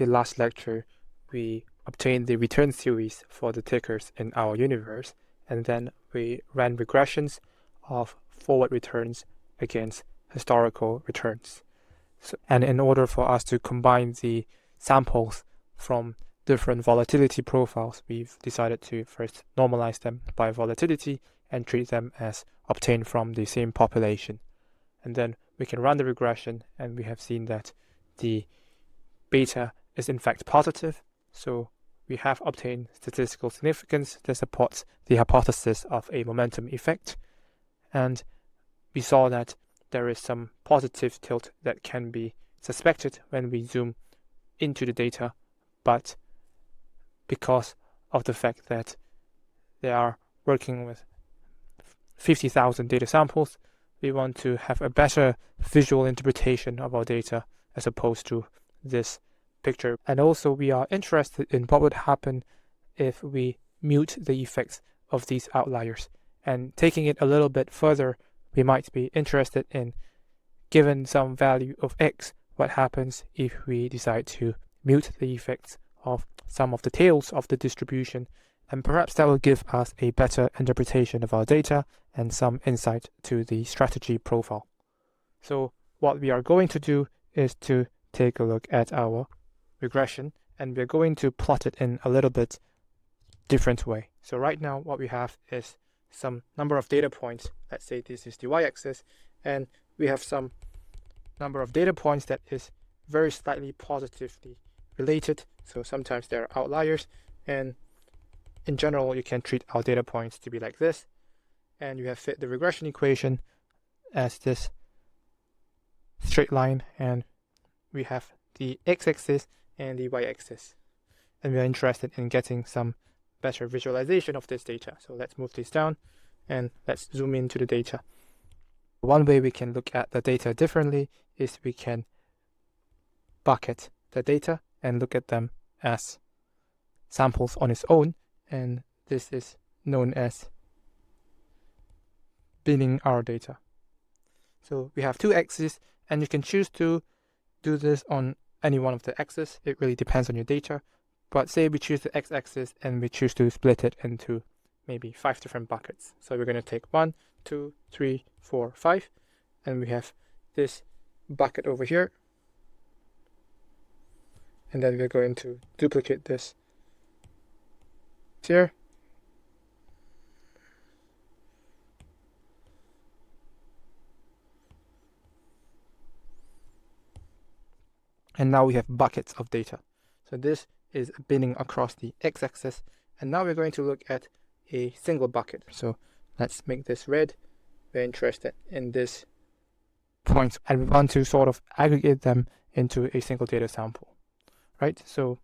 the last lecture, we obtained the return series for the tickers in our universe, and then we ran regressions of forward returns against historical returns. And in order for us to combine the samples from different volatility profiles, we've decided to first normalize them by volatility and treat them as obtained from the same population. And then we can run the regression, and we have seen that the beta is in fact positive. So we have obtained statistical significance that supports the hypothesis of a momentum effect. And we saw that there is some positive tilt that can be suspected when we zoom into the data, but because of the fact that they are working with 50,000 data samples, we want to have a better visual interpretation of our data as opposed to this picture. And also we are interested in what would happen if we mute the effects of these outliers. And taking it a little bit further, we might be interested in, given some value of x, what happens if we decide to mute the effects of some of the tails of the distribution, and perhaps that will give us a better interpretation of our data and some insight to the strategy profile. So what we are going to do is to take a look at our regression, and we're going to plot it in a little bit different way. So right now what we have is some number of data points. Let's say this is the y-axis, and we have some number of data points that is very slightly positively related. So sometimes there are outliers, and in general you can treat our data points to be like this, and you have fit the regression equation as this straight line, and we have the x-axis and the y-axis, and we are interested in getting some better visualization of this data. So let's move this down and let's zoom into the data. One way we can look at the data differently is we can bucket the data and look at them as samples on its own, and this is known as binning our data. So we have two axes, and you can choose to do this on any one of the axes. It really depends on your data. But say we choose the x-axis and we choose to split it into maybe 5 different buckets. So we're going to take 1, 2, 3, 4, 5, and we have this bucket over here. And then we're going to duplicate this here. And now we have buckets of data. So this is binning across the x-axis, and now we're going to look at a single bucket. So let's make this red. We're interested in this point, and we want to sort of aggregate them into a single data sample, right? So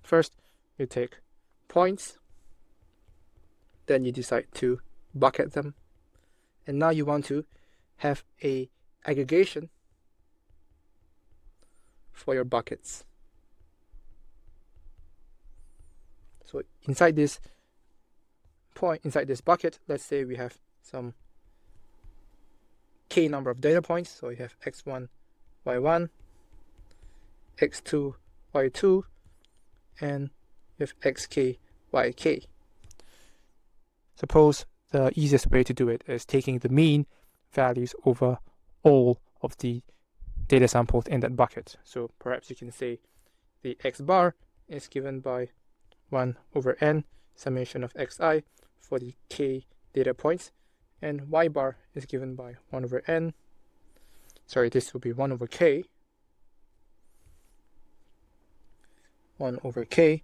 first you take points, then you decide to bucket them, and now you want to have a aggregation for your buckets. So inside this bucket, let's say we have some k number of data points. So you have x1, y1, x2, y2, and you have xk, yk. Suppose the easiest way to do it is taking the mean values over all of the data samples in that bucket. So perhaps you can say the x bar is given by 1 over n summation of xi for the k data points, and y bar is given by 1 over n. Sorry, this will be 1 over k. 1 over k.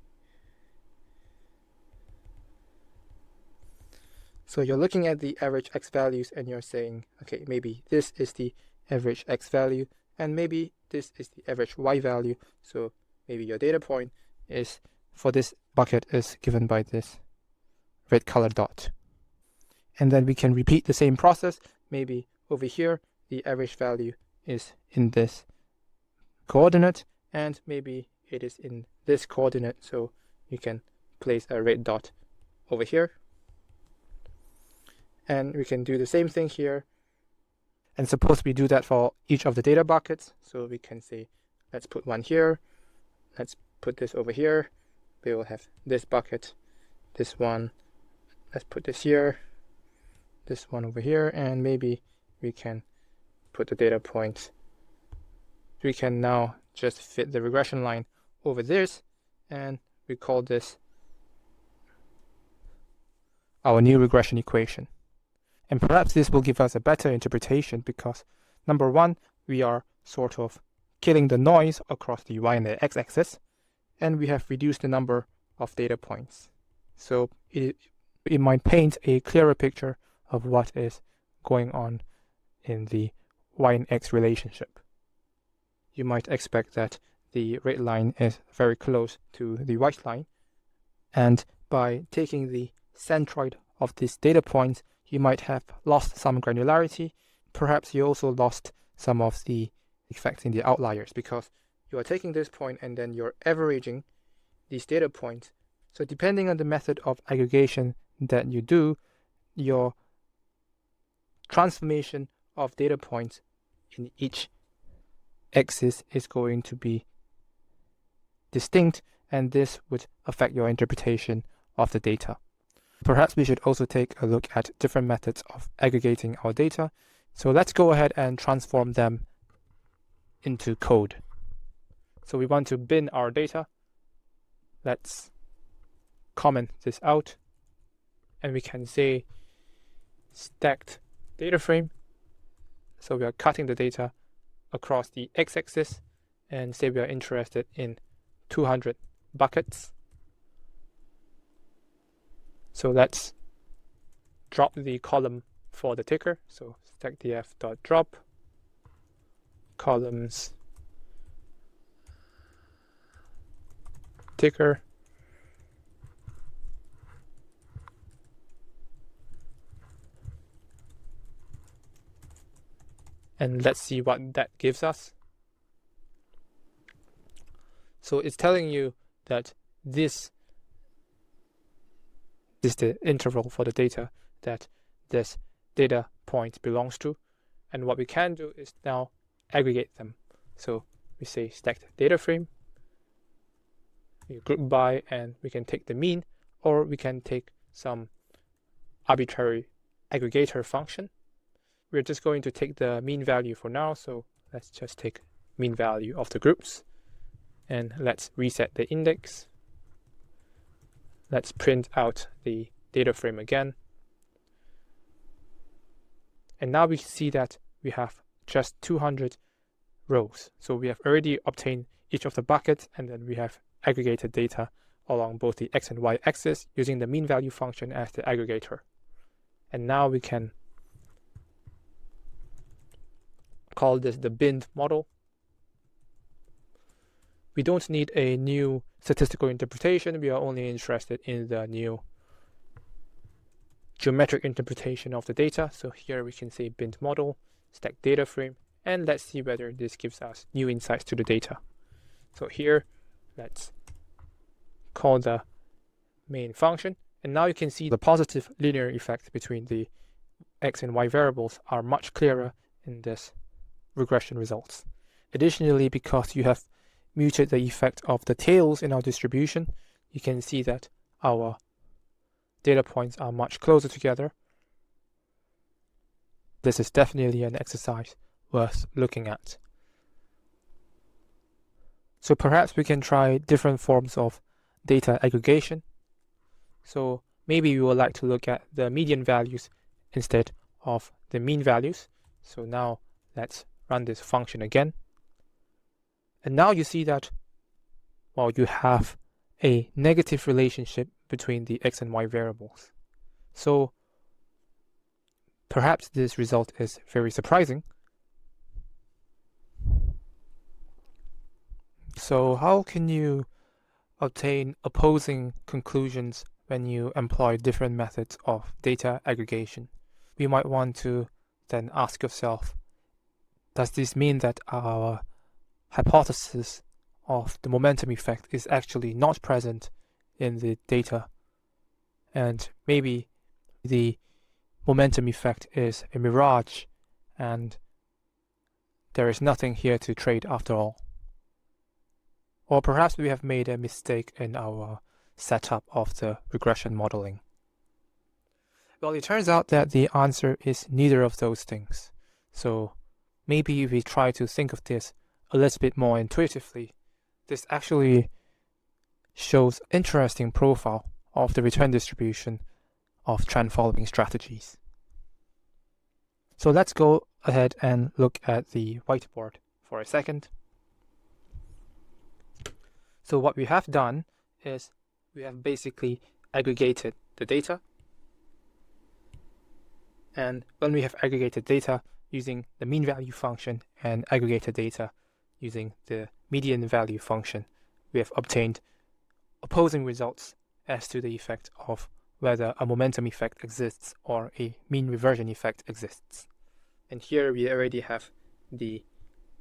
So you're looking at the average x values and you're saying, okay, maybe this is the average x value, and maybe this is the average y value. So maybe your data point is for this bucket is given by this red color dot. And then we can repeat the same process. Maybe over here the average value is in this coordinate, and maybe it is in this coordinate. So you can place a red dot over here. And we can do the same thing here. And suppose we do that for each of the data buckets. So we can say, let's put one here, let's put this over here. We will have this bucket, this one. Let's put this here, this one over here, and maybe we can put the data point. We can now just fit the regression line over this, and we call this our new regression equation. And perhaps this will give us a better interpretation because, number one, we are sort of killing the noise across the y and the x-axis, and we have reduced the number of data points. So it might paint a clearer picture of what is going on in the y and x relationship. You might expect that the red line is very close to the white line, and by taking the centroid of this data point, you might have lost some granularity. Perhaps you also lost some of the effects in the outliers because you are taking this point and then you're averaging these data points. So depending on the method of aggregation that you do, your transformation of data points in each axis is going to be distinct, and this would affect your interpretation of the data. Perhaps we should also take a look at different methods of aggregating our data. So let's go ahead and transform them into code. So we want to bin our data. Let's comment this out, and we can say stacked data frame. So we are cutting the data across the x-axis and say we are interested in 200 buckets. So let's drop the column for the ticker. So stackdf.drop columns ticker. And let's see what that gives us. So it's telling you that this is the interval for the data that this data point belongs to. And what we can do is now aggregate them. So we say stacked data frame, we group by, and we can take the mean, or we can take some arbitrary aggregator function. We're just going to take the mean value for now, so let's just take mean value of the groups, and let's reset the index. Let's print out the data frame again. And now we see that we have just 200 rows. So we have already obtained each of the buckets, and then we have aggregated data along both the x and y axis using the mean value function as the aggregator. And now we can call this the binned model. We don't need a new statistical interpretation. We are only interested in the new geometric interpretation of the data. So here we can say binned model, stacked data frame, and let's see whether this gives us new insights to the data. So here, let's call the main function. And now you can see the positive linear effect between the x and y variables are much clearer in this regression results. Additionally, because you have muted the effect of the tails in our distribution, you can see that our data points are much closer together. This is definitely an exercise worth looking at. So perhaps we can try different forms of data aggregation. So maybe we would like to look at the median values instead of the mean values. So now let's run this function again. And now you see that, well, you have a negative relationship between the x and y variables. So perhaps this result is very surprising. So how can you obtain opposing conclusions when you employ different methods of data aggregation? You might want to then ask yourself, does this mean that our hypothesis of the momentum effect is actually not present in the data, and maybe the momentum effect is a mirage and there is nothing here to trade after all? Or perhaps we have made a mistake in our setup of the regression modeling. Well, it turns out that the answer is neither of those things. So maybe if we try to think of this a little bit more intuitively, this actually shows interesting profile of the return distribution of trend following strategies. So let's go ahead and look at the whiteboard for a second. So what we have done is we have basically aggregated the data. And when we have aggregated data using the mean value function and aggregated data using the median value function, we have obtained opposing results as to the effect of whether a momentum effect exists or a mean reversion effect exists. And here we already have the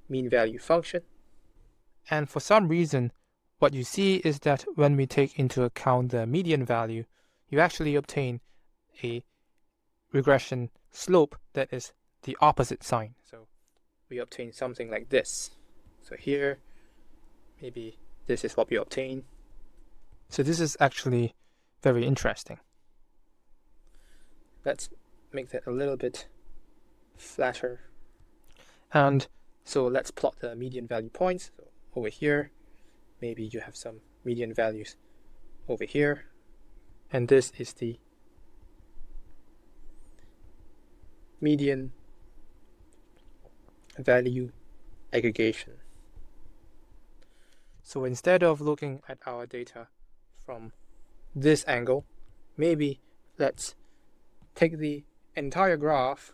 mean value function. And for some reason, what you see is that when we take into account the median value, you actually obtain a regression slope that is the opposite sign. So we obtain something like this. So here, maybe this is what we obtain. So this is actually very interesting. Let's make that a little bit flatter. And so let's plot the median value points. So over here, maybe you have some median values over here. And this is the median value aggregation. So instead of looking at our data from this angle, maybe let's take the entire graph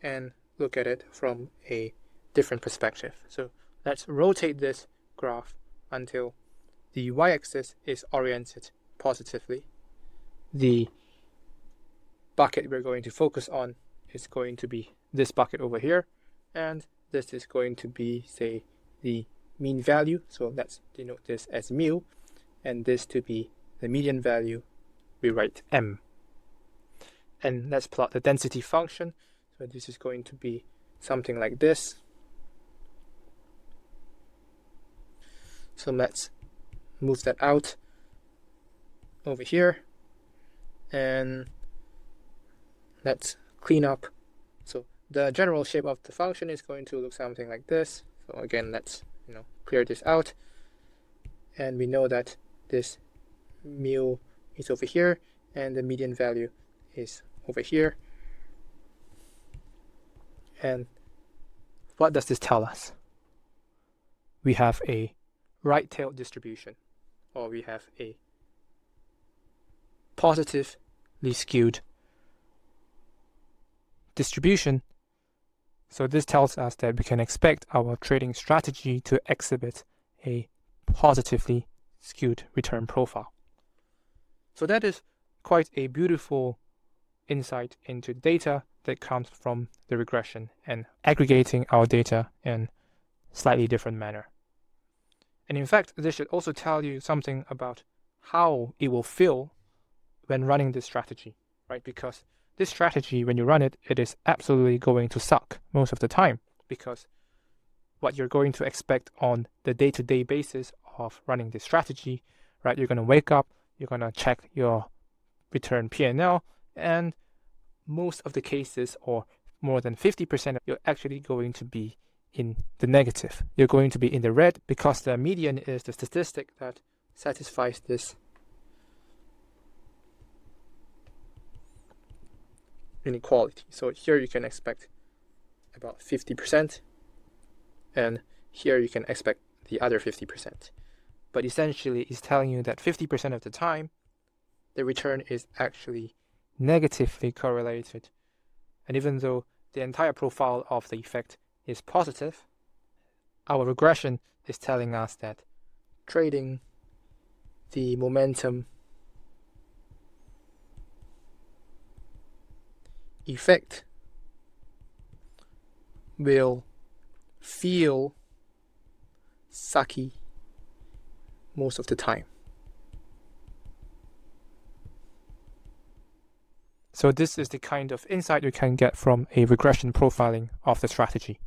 and look at it from a different perspective. So let's rotate this graph until the y-axis is oriented positively. The bucket we're going to focus on is going to be this bucket over here, and this is going to be, say, the mean value. So let's denote this as mu, and this to be the median value, we write m. And let's plot the density function. So this is going to be something like this. So let's move that out over here, and let's clean up. So the general shape of the function is going to look something like this. So again, let's clear this out, and we know that this mu is over here and the median value is over here. And what does this tell us? We have a right-tailed distribution, or we have a positively skewed distribution. So this tells us that we can expect our trading strategy to exhibit a positively skewed return profile. So that is quite a beautiful insight into data that comes from the regression and aggregating our data in a slightly different manner. And in fact, this should also tell you something about how it will feel when running this strategy, right? Because this strategy, when you run it, it is absolutely going to suck most of the time, because what you're going to expect on the day-to-day basis of running this strategy, right? You're going to wake up, you're going to check your return P&L, and most of the cases, or more than 50%, you're actually going to be in the negative. You're going to be in the red, because the median is the statistic that satisfies this inequality. So here you can expect about 50%, and here you can expect the other 50%. But essentially, it's telling you that 50% of the time, the return is actually negatively correlated. And even though the entire profile of the effect is positive, our regression is telling us that trading the momentum effect will feel sucky most of the time. So this is the kind of insight you can get from a regression profiling of the strategy.